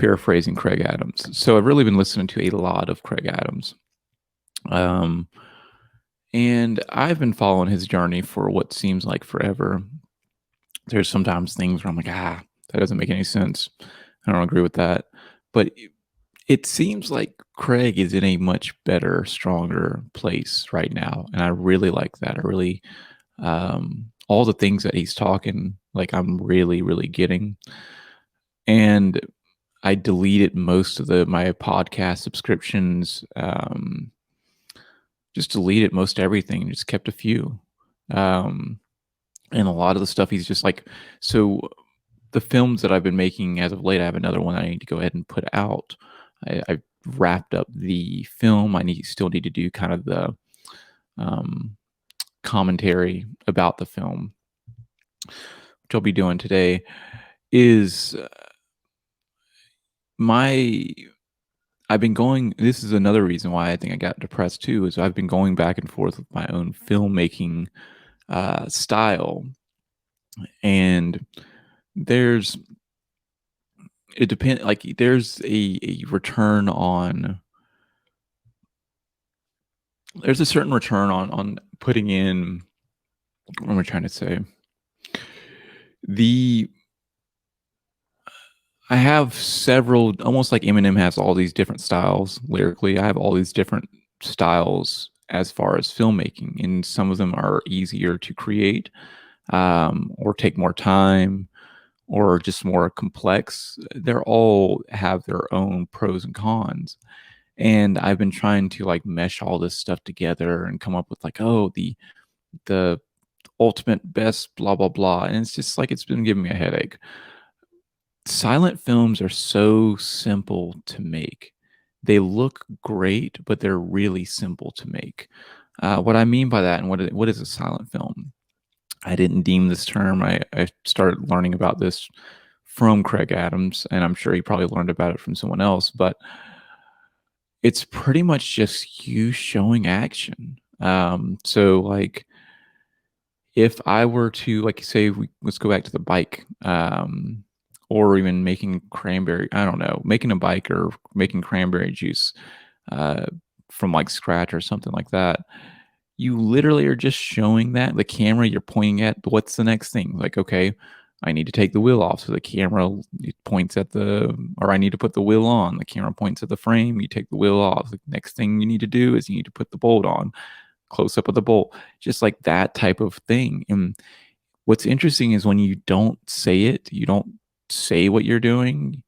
paraphrasing Craig Adams. So I've really been listening to a lot of Craig Adams. Um, and I've been following his journey for what seems like forever. There's sometimes things where I'm like, that doesn't make any sense. I don't agree with that. But it seems like Craig is in a much better, stronger place right now. And I really like that. I really, all the things that he's talking, like I'm really, really getting. And I deleted most of my podcast subscriptions, just deleted most everything, just kept a few. Um, and a lot of the stuff he's just like, so the films that I've been making as of late, I have another one I need to go ahead and put out. I wrapped up the film. Still need to do kind of the commentary about the film, which I'll be doing today. Is I've been going. This is another reason why I think I got depressed too. Is I've been going back and forth with my own filmmaking style, and there's it depends. Like there's a return on. There's a certain return on putting in. What am I trying to say? I have several, almost like Eminem has all these different styles lyrically. I have all these different styles as far as filmmaking, and some of them are easier to create, or take more time, or just more complex. They're all have their own pros and cons. And I've been trying to like mesh all this stuff together and come up with like, oh, the ultimate best blah blah blah. And it's just like it's been giving me a headache. Silent films are so simple to make. They look great, but they're really simple to make. What I mean by that, and what is a silent film? I didn't deem this term. I started learning about this from Craig Adams, and I'm sure he probably learned about it from someone else, but it's pretty much just you showing action. So like if I were to like say let's go back to the bike, or even making cranberry, I don't know, making a bike or making cranberry juice uh, from like scratch or something like that. You literally are just showing that the camera you're pointing at. What's the next thing? Like, okay, I need to take the wheel off. So the camera points at or I need to put the wheel on. The camera points at the frame. You take the wheel off. The next thing you need to do is you need to put the bolt on. Close up of the bolt. Just like that type of thing. And what's interesting is when you don't say it, you don't say what you're doing,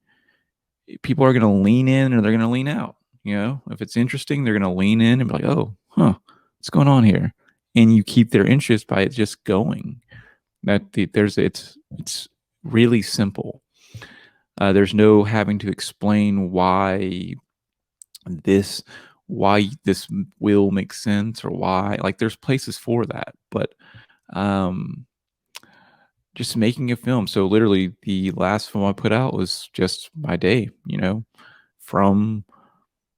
people are going to lean in or they're going to lean out. If it's interesting, they're going to lean in and be like, oh, what's going on here? And you keep their interest by it just going. It's really simple. There's no having to explain why this will make sense or why. Like there's places for that, but just making a film. So literally the last film I put out was just my day, from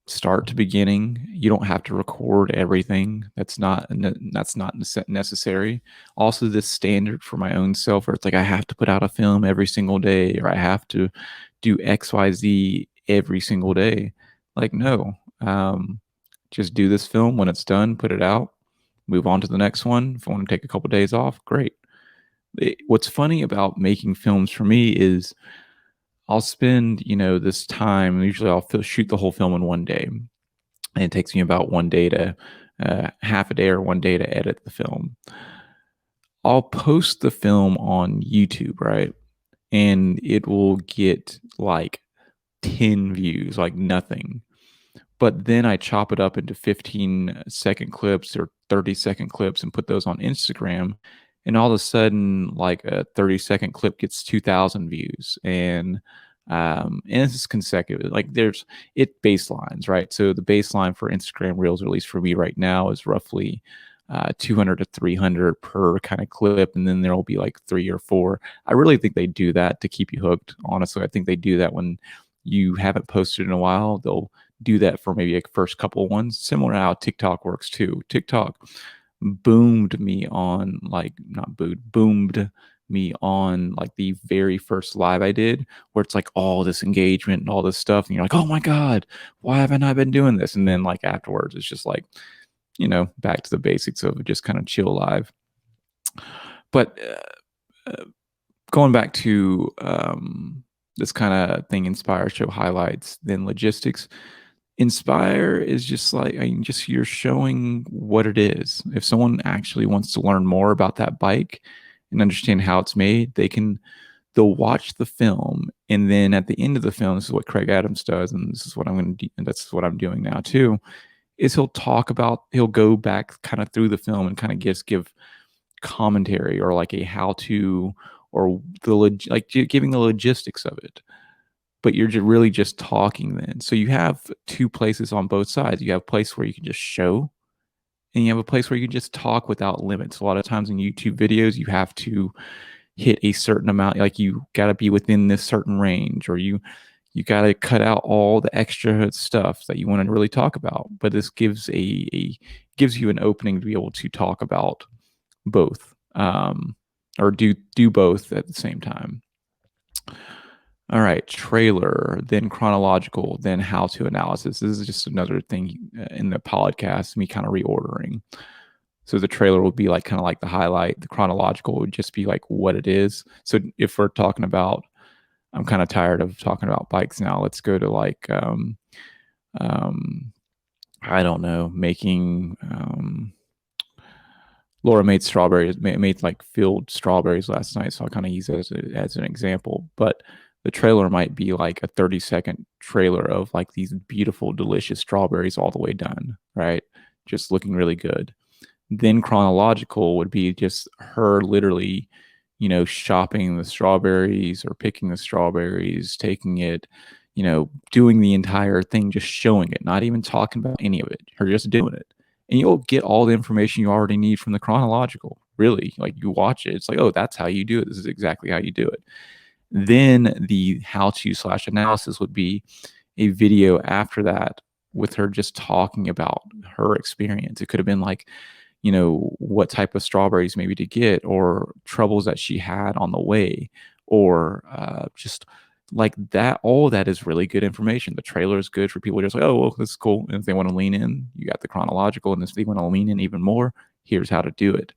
start to beginning. You don't have to record everything. That's not necessary. Also, this standard for my own self, where it's like I have to put out a film every single day, or I have to do XYZ every single day. Like no, just do this film when it's done, put it out, move on to the next one. If I want to take a couple days off, great. What's funny about making films for me is I'll spend, this time. Usually, I'll shoot the whole film in one day, and it takes me about one day to half a day or one day to edit the film. I'll post the film on YouTube, right? And it will get like 10 views, like nothing. But then I chop it up into 15-second clips or 30-second clips and put those on Instagram. And all of a sudden, like a 30-second clip gets 2,000 views. And this is consecutive. Like it baselines, right? So the baseline for Instagram Reels, or at least for me right now, is roughly 200 to 300 per kind of clip. And then there'll be like 3 or 4. I really think they do that to keep you hooked. Honestly, I think they do that when you haven't posted in a while. They'll do that for maybe a first couple ones, similar to how TikTok works too. TikTok boomed me on, like, not boomed me on like the very first live I did, where it's like all this engagement and all this stuff. And you're like, oh my God, why haven't I been doing this? And then like afterwards, it's just like, back to the basics of just kind of chill live. But going back to this kind of thing, Inspire, show highlights, then logistics. Inspire is just like, just you're showing what it is. If someone actually wants to learn more about that bike and understand how it's made, they'll watch the film, and then at the end of the film, this is what Craig Adams does, and this is what I'm going to do, and that's what I'm doing now too. Is he'll go back kind of through the film and kind of just give commentary or like a how to, or like giving the logistics of it, but you're really just talking then. So you have two places on both sides. You have a place where you can just show, and you have a place where you can just talk without limits. A lot of times in YouTube videos, you have to hit a certain amount, like you got to be within this certain range, or you got to cut out all the extra stuff that you want to really talk about. But this gives gives you an opening to be able to talk about both, or do both at the same time. All right, trailer, then chronological, then how-to analysis. This is just another thing in the podcast, me kind of reordering. So the trailer would be like kind of like the highlight. The chronological would just be like what it is. So if we're talking about, I'm kind of tired of talking about bikes now. Let's go to like, I don't know, making, Laura made like field strawberries last night. So I kind of use it as an example, but the trailer might be like a 30-second trailer of like these beautiful, delicious strawberries all the way done, right? Just looking really good. Then chronological would be just her literally, shopping the strawberries or picking the strawberries, taking it, doing the entire thing, just showing it, not even talking about any of it, her just doing it. And you'll get all the information you already need from the chronological. Really, like you watch it, it's like, oh, that's how you do it. This is exactly how you do it. Then the how-to/analysis would be a video after that with her just talking about her experience. It could have been like, what type of strawberries maybe to get, or troubles that she had on the way, or just like that. All of that is really good information. The trailer is good for people just like, oh, well, this is cool. And if they want to lean in, you got the chronological. And if they want to lean in even more, here's how to do it.